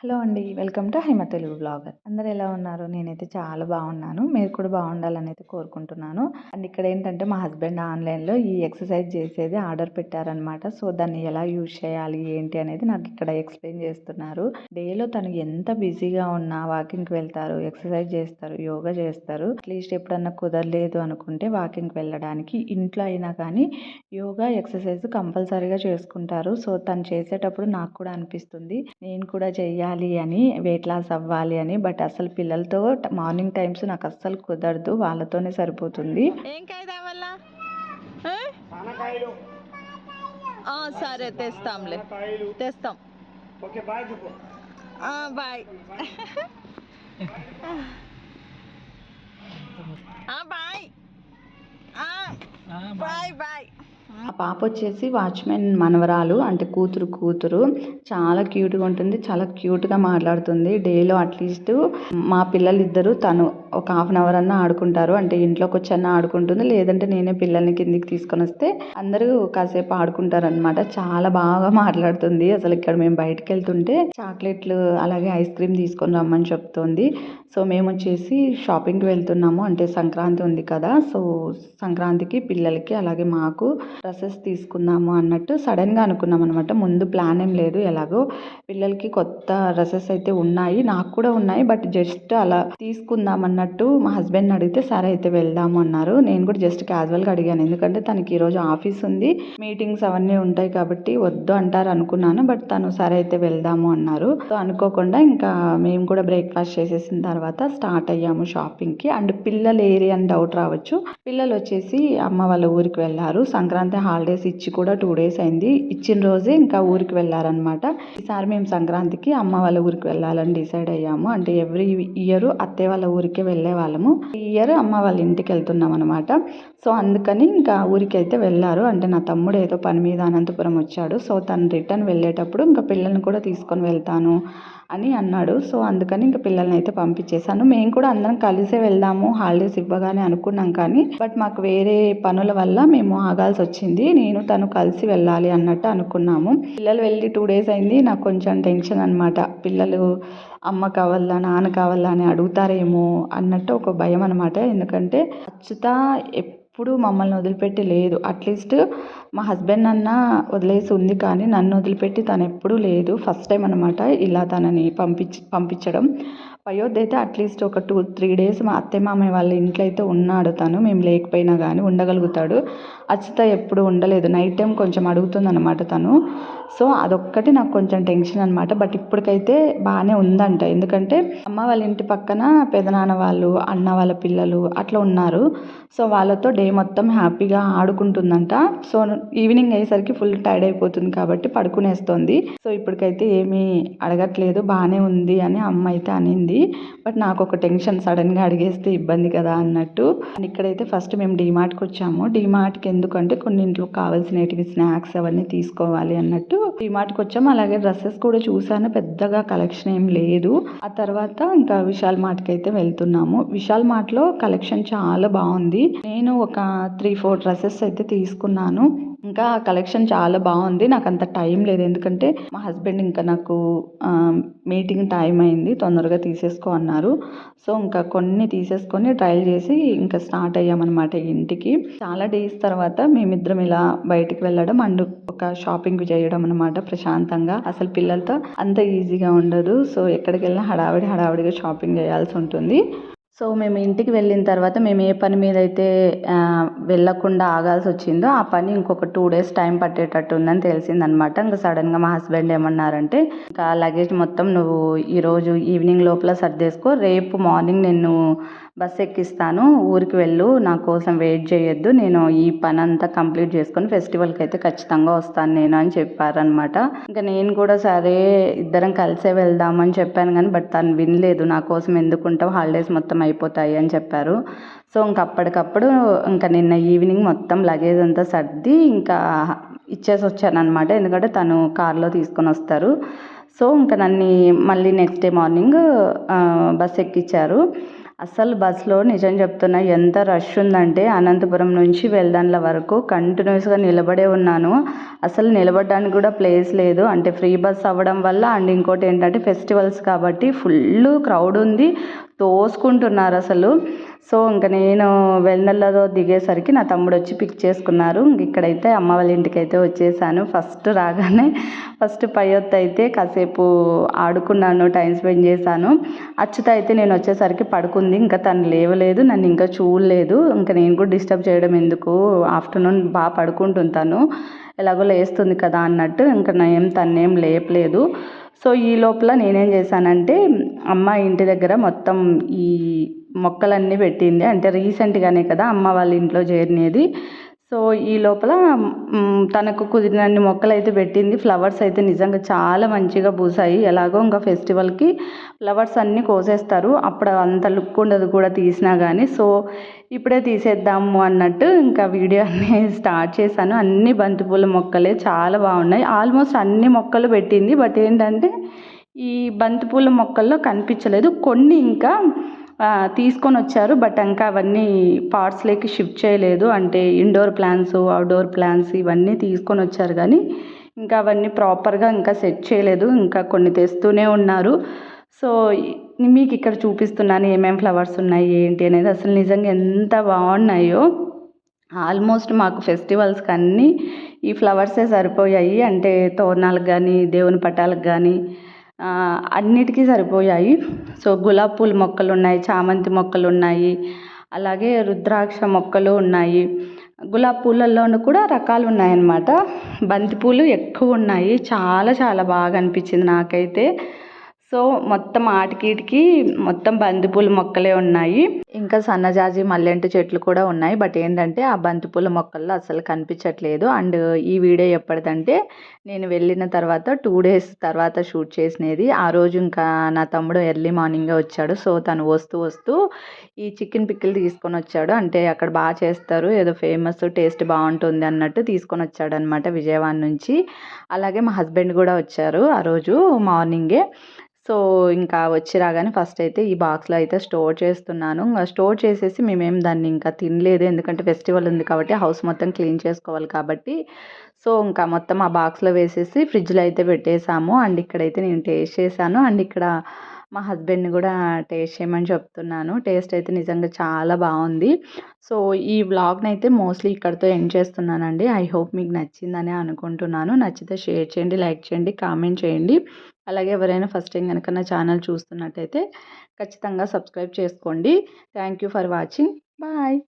Hello అండి. Welcome to Haima Telugu vlogger. అందరూ ఎలా ఉన్నారు? నేనైతే చాలా బాగున్నాను. మీరు కూడా బాగుండాలని అయితే కోరుకుంటున్నాను. అండ్ ఇక్కడ ఏంటంటే మా హస్బెండ్ ఆన్లైన్‌లో ఈ ఎక్సర్సైజ్ చేసేది ఆర్డర్ పెట్టారనమాట. సో, దాన్ని ఎలా యూజ్ చేయాలి ఏంటి అనేది నాకు ఇక్కడ ఎక్స్‌ప్లెయిన్ చేస్తున్నారు. డేలో తను ఎంత బిజీగా ఉన్నా వాకింగ్‌కి వెళ్తారు, ఎక్సర్సైజ్ చేస్తారు, యోగా చేస్తారు. అట్లీస్ట్ ఎప్పుడన్నా కుదరలేదు అనుకుంటే వాకింగ్‌కి వెళ్ళడానికి ఇంట్లో అయినా కానీ యోగా, ఎక్సర్సైజ్ కంపల్సరీగా చేసుకుంటారు. సో, తను చేసేటప్పుడు నాకు కూడా అనిపిస్తుంది నేను కూడా చెయ్యాలి అని, వెయిట్ లాస్ అవ్వాలి అని. బట్ అసలు పిల్లలతో మార్నింగ్ టైమ్స్ నాకు అస్సలు కుదరదు, వాళ్ళతోనే సరిపోతుంది. ఏం కాయ కావాలా? సరే తెస్తాంలే, తెస్తాం. బాయ్. Bye bye bye. ఆ పాప వచ్చేసి వాచ్మెన్ మనవరాలు, అంటే కూతురు చాలా క్యూట్గా ఉంటుంది, చాలా క్యూట్గా మాట్లాడుతుంది. డేలో అట్లీస్ట్ మా పిల్లలిద్దరూ తను ఒక హాఫ్ అన్ అవర్ అన్నా ఆడుకుంటారు. అంటే ఇంట్లోకి వచ్చి ఆడుకుంటుంది, లేదంటే నేనే పిల్లల్ని కిందికి తీసుకొని వస్తే అందరూ కాసేపు ఆడుకుంటారు అనమాట. చాలా బాగా మాట్లాడుతుంది. అసలు ఇక్కడ మేము బయటకు వెళ్తుంటే చాక్లెట్లు అలాగే ఐస్ క్రీమ్ తీసుకొని రమ్మని చెప్తోంది. సో మేము వచ్చేసి షాపింగ్కి వెళ్తున్నాము. అంటే సంక్రాంతి ఉంది కదా, సో సంక్రాంతికి పిల్లలకి అలాగే మాకు డ్రెస్సెస్ తీసుకుందాము అన్నట్టు సడన్గా అనుకున్నాం అనమాట. ముందు ప్లాన్ ఏం లేదు. ఎలాగో పిల్లలకి కొత్త డ్రెస్సెస్ అయితే ఉన్నాయి, నాకు కూడా ఉన్నాయి. బట్ జస్ట్ అలా తీసుకుందాం అన్నట్టు మా హస్బెండ్ అడిగితే సరే అయితే వెళ్దాము అన్నారు. నేను కూడా జస్ట్ క్యాజువల్గా అడిగాను, ఎందుకంటే తనకి ఈరోజు ఆఫీస్ ఉంది, మీటింగ్స్ అవన్నీ ఉంటాయి కాబట్టి వద్దు అంటారు అనుకున్నాను. బట్ తను సరే అయితే వెళ్దాము అన్నారు. సో అనుకోకుండా ఇంకా మేము కూడా బ్రేక్ఫాస్ట్ చేసేసిన తర్వాత స్టార్ట్ అయ్యాము షాపింగ్కి. అండ్ పిల్లలు ఏరి అని డౌట్ రావచ్చు, పిల్లలు వచ్చేసి అమ్మ వాళ్ళ ఊరికి వెళ్ళారు. సంక్రాంతి హాలిడేస్ ఇచ్చి కూడా 2 days అయింది. ఇచ్చిన రోజే ఇంకా ఊరికి వెళ్ళారనమాట. ఈసారి మేము సంక్రాంతికి అమ్మ వాళ్ళ ఊరికి వెళ్ళాలని డిసైడ్ అయ్యాము. అంటే ఎవ్రీ ఇయర్ అత్తయ్య వాళ్ళ ఊరికే వెళ్ళే వాళ్ళము, ఈ ఇయర్ అమ్మ వాళ్ళ ఇంటికి వెళ్తున్నాం అనమాట. సో అందుకని ఇంకా ఊరికి అయితే వెళ్ళారు. అంటే నా తమ్ముడు ఏదో పని మీద అనంతపురం వచ్చాడు. సో తను రిటర్న్ వెళ్ళేటప్పుడు ఇంకా పిల్లల్ని కూడా తీసుకొని వెళ్తాను అని అన్నాడు. సో అందుకని ఇంకా పిల్లల్ని అయితే పంపించేశాను. మేము కూడా అందరం కలిసే వెళ్దాము హాలిడేస్ ఇవ్వగానే అనుకున్నాం, కానీ బట్ మాకు వేరే పనుల వల్ల మేము ఆగాల్సి వచ్చింది. నేను తను కలిసి వెళ్ళాలి అన్నట్టు అనుకున్నాము. పిల్లలు వెళ్ళి 2 days అయింది. నాకు కొంచెం టెన్షన్ అనమాట. పిల్లలు అమ్మ కావాలా నాన్న కావాలా అని అడుగుతారేమో అన్నట్టు ఒక భయం అనమాట. ఎందుకంటే అచ్యుత ఎప్పుడు మమ్మల్ని వదిలిపెట్టి లేదు. అట్లీస్ట్ మా హస్బెండ్ అన్న వదిలేసి ఉంది, కానీ నన్ను వదిలిపెట్టి తను ఎప్పుడూ లేదు. ఫస్ట్ టైం అనమాట ఇలా తనని పంపించడం. పయోధ్ అయితే అట్లీస్ట్ ఒక 2-3 days మా అత్తయ్య మామయ్య వాళ్ళ ఇంట్లో అయితే ఉన్నాడు తను, మేము లేకపోయినా కానీ ఉండగలుగుతాడు. అచ్యుత ఎప్పుడు ఉండలేదు. నైట్ టైం కొంచెం అడుగుతుంది అనమాట తను. సో అదొక్కటి నాకు కొంచెం టెన్షన్ అనమాట. బట్ ఇప్పటికైతే బాగానే ఉందంట, ఎందుకంటే అమ్మ వాళ్ళ ఇంటి పక్కన పెదనాన్న వాళ్ళు, అన్న వాళ్ళ పిల్లలు అట్లా ఉన్నారు. సో వాళ్ళతో డే మొత్తం హ్యాపీగా ఆడుకుంటుందంట. సో ఈవినింగ్ అయ్యేసరికి ఫుల్ టైర్డ్ అయిపోతుంది కాబట్టి పడుకునేస్తుంది. సో ఇప్పటికైతే ఏమీ అడగట్లేదు, బాగానే ఉంది అని అమ్మ అయితే అనింది. బట్ నాకు ఒక టెన్షన్, సడన్గా అడిగేస్తే ఇబ్బంది కదా అన్నట్టు. అండ్ ఇక్కడైతే ఫస్ట్ మేము డీమార్ట్కి వచ్చాము. డీమార్ట్కి ఎందుకంటే కొన్ని ఇంట్లో కావాల్సినవి స్నాక్స్ అవన్నీ తీసుకోవాలి అన్నట్టు డీమార్ట్కి వచ్చాము. అలాగే డ్రెస్సెస్ కూడా చూసాను, పెద్దగా కలెక్షన్ ఏం లేదు. ఆ తర్వాత ఇంకా విశాల్ మార్ట్కి అయితే వెళ్తున్నాము. విశాల్ మార్ట్లో కలెక్షన్ చాలా బాగుంది. నేను ఒక 3-4 డ్రెస్సెస్ అయితే తీసుకున్నాను. ఇంకా కలెక్షన్ చాలా బాగుంది. నాకు అంత టైం లేదు, ఎందుకంటే మా హస్బెండ్ ఇంకా నాకు మీటింగ్ టైం అయింది, తొందరగా తీసేసుకో అన్నారు. సో ఇంకా కొన్ని తీసేసుకొని ట్రయల్ చేసి ఇంకా స్టార్ట్ అయ్యామన్నమాట ఇంటికి. చాలా డేస్ తర్వాత మేమిద్దరం ఇలా బయటికి వెళ్ళడం అండ్ ఒక షాపింగ్ చేయడం అనమాట ప్రశాంతంగా. అసలు పిల్లలతో అంత ఈజీగా ఉండదు. సో ఎక్కడికి వెళ్ళినా హడావిడిగా షాపింగ్ చేయాల్సి ఉంటుంది. సో మేము ఇంటికి వెళ్ళిన తర్వాత మేము ఏ పని మీద అయితే వెళ్ళకుండా ఆగాల్సి వచ్చిందో ఆ పని ఇంకొక 2 days టైం పట్టేటట్టు ఉందని తెలిసిందనమాట. ఇంకా సడన్గా మా హస్బెండ్ ఏమన్నారంటే, ఇంకా లగేజ్ మొత్తం నువ్వు ఈరోజు ఈవినింగ్ లోపల సర్దేసుకో, రేపు మార్నింగ్ నేను బస్ ఎక్కిస్తాను, ఊరికి వెళ్ళు, నా కోసం వెయిట్ చేయొద్దు, నేను ఈ పని అంతా కంప్లీట్ చేసుకొని ఫెస్టివల్కి అయితే ఖచ్చితంగా వస్తాను నేను అని చెప్పారనమాట. ఇంకా నేను కూడా సరే ఇద్దరం కలిసే వెళ్దామని చెప్పాను, కానీ బట్ తను వినలేదు. నా కోసం ఎందుకుంటావు, హాలిడేస్ మొత్తం అయిపోతాయి అని చెప్పారు. సో ఇంక అప్పటికప్పుడు ఇంకా నిన్న ఈవినింగ్ మొత్తం లగేజ్ అంతా సర్ది ఇంకా ఇచ్చేసి వచ్చాను అనమాట. ఎందుకంటే తను కార్లో తీసుకొని వస్తారు. సో ఇంకా నన్ను మళ్ళీ నెక్స్ట్ డే మార్నింగ్ బస్ ఎక్కించారు. అసలు బస్సులో నిజం చెప్తున్నా ఎంత రష్ ఉందంటే అనంతపురం నుంచి వెల్దండ్ల వరకు కంటిన్యూస్గా నిలబడే ఉన్నాను. అసలు నిలబడడానికి కూడా ప్లేస్ లేదు. అంటే ఫ్రీ బస్ అవ్వడం వల్ల అండ్ ఇంకోటి ఏంటంటే ఫెస్టివల్స్ కాబట్టి ఫుల్ క్రౌడ్ ఉంది, తోసుకుంటున్నారు అసలు. సో ఇంకా నేను వెల్దండ్లలో దిగేసరికి నా తమ్ముడు వచ్చి పిక్ చేసుకున్నారు. ఇక్కడైతే అమ్మ వాళ్ళ ఇంటికి అయితే వచ్చేసాను. ఫస్ట్ రాగానే ఫస్ట్ పైయొత్తు అయితే కాసేపు ఆడుకున్నాను, టైం స్పెండ్ చేశాను. అచ్యుత అయితే నేను వచ్చేసరికి పడుకుంది, ఇంకా తను లేవలేదు, నన్ను ఇంకా చూడలేదు. ఇంకా నేను కూడా డిస్టర్బ్ చేయడం ఎందుకు, ఆఫ్టర్నూన్ బాగా పడుకుంటుంది తను, ఎలాగో లేస్తుంది కదా అన్నట్టు ఇంకా తన్నేం లేపలేదు. సో ఈ లోపల నేనేం చేశానంటే అమ్మ ఇంటి దగ్గర మొత్తం ఈ మొక్కలన్నీ పెట్టింది. అంటే రీసెంట్గానే కదా అమ్మ వాళ్ళ ఇంట్లో చేరినది. సో ఈ లోపల తనకు కుదిరినన్ని మొక్కలు అయితే పెట్టింది. ఫ్లవర్స్ అయితే నిజంగా చాలా మంచిగా పూసాయి. ఎలాగో ఇంకా ఫెస్టివల్కి ఫ్లవర్స్ అన్నీ కోసేస్తారు, అప్పుడు అంత లుక్ ఉండదు కూడా తీసినా కానీ. సో ఇప్పుడే తీసేద్దాము అన్నట్టు ఇంకా వీడియో అన్నీ స్టార్ట్ చేశాను. అన్ని బంతిపూల మొక్కలే చాలా బాగున్నాయి. ఆల్మోస్ట్ అన్ని మొక్కలు పెట్టింది. బట్ ఏంటంటే ఈ బంతిపూల మొక్కల్లో కనిపించలేదు. కొన్ని ఇంకా తీసుకొని వచ్చారు, బట్ ఇంకా అవన్నీ పార్ట్స్లోకి షిఫ్ట్ చేయలేదు. అంటే ఇండోర్ ప్లాంట్స్, అవుట్డోర్ ప్లాంట్స్ ఇవన్నీ తీసుకొని వచ్చారు కానీ ఇంకా అవన్నీ ప్రాపర్గా ఇంకా సెట్ చేయలేదు. ఇంకా కొన్ని తెస్తూనే ఉన్నారు. సో మీకు ఇక్కడ చూపిస్తున్నాను ఏమేమి ఫ్లవర్స్ ఉన్నాయి ఏంటి అనేది. అసలు నిజంగా ఎంత బాగున్నాయో. ఆల్మోస్ట్ మాకు ఫెస్టివల్స్కి అన్నీ ఈ ఫ్లవర్సే సరిపోయాయి. అంటే తోరణాలకు కానీ దేవుని పటాలకు కానీ అన్నిటికీ సరిపోయాయి. సో గులాబీ పూల మొక్కలు ఉన్నాయి, చామంతి మొక్కలు ఉన్నాయి, అలాగే రుద్రాక్ష మొక్కలు ఉన్నాయి. గులాబీ పూలల్లోనూ కూడా రకాలు ఉన్నాయన్నమాట. బంతిపూలు ఎక్కువ ఉన్నాయి. చాలా చాలా బాగా అనిపించింది నాకైతే. సో మొత్తం ఆటికీటికి మొత్తం బంతిపూల మొక్కలే ఉన్నాయి. ఇంకా సన్నజాజి మల్లెంటు చెట్లు కూడా ఉన్నాయి. బట్ ఏంటంటే ఆ బంతిపూల మొక్కల్లో అసలు కనిపించట్లేదు. అండ్ ఈ వీడియో ఎప్పటిదంటే నేను వెళ్ళిన తర్వాత 2 days తర్వాత షూట్ చేసినది. ఆ రోజు ఇంకా నా తమ్ముడు ఎర్లీ మార్నింగే వచ్చాడు. సో తను వస్తూ ఈ చికెన్ పికిల్ తీసుకొని వచ్చాడు. అంటే అక్కడ బాగా చేస్తారు, ఏదో ఫేమస్, టేస్ట్ బాగుంటుంది అన్నట్టు తీసుకొని వచ్చాడు అనమాట విజయవాడ నుంచి. అలాగే మా హస్బెండ్ కూడా వచ్చారు ఆ రోజు మార్నింగే. సో ఇంకా వచ్చి రాగానే ఫస్ట్ అయితే ఈ బాక్స్లో అయితే స్టోర్ చేస్తున్నాను. స్టోర్ చేసేసి మేమేం దాన్ని ఇంకా తినలేదు, ఎందుకంటే ఫెస్టివల్ ఉంది కాబట్టి హౌస్ మొత్తం క్లీన్ చేసుకోవాలి కాబట్టి. సో ఇంకా మొత్తం ఆ బాక్స్లో వేసేసి ఫ్రిడ్జ్లో అయితే పెట్టేసాము. అండ్ ఇక్కడైతే నేను టేస్ట్ చేశాను. అండ్ ఇక్కడ మా హస్బెండ్ని కూడా టేస్ట్ చేయమని చెప్తున్నాను. టేస్ట్ అయితే నిజంగా చాలా బాగుంది. సో ఈ వ్లాగ్ని అయితే మోస్ట్లీ ఇక్కడితో ఎండ్ చేస్తున్నానండి. ఐ హోప్ మీకు నచ్చిందని అనుకుంటున్నాను. నచ్చితే షేర్ చేయండి, లైక్ చేయండి, కామెంట్ చేయండి. అలాగే ఎవరైనా ఫస్ట్ టైం కనుక నా ఛానల్ చూస్తున్నట్టయితే ఖచ్చితంగా సబ్స్క్రైబ్ చేసుకోండి. Thank you for watching. Bye.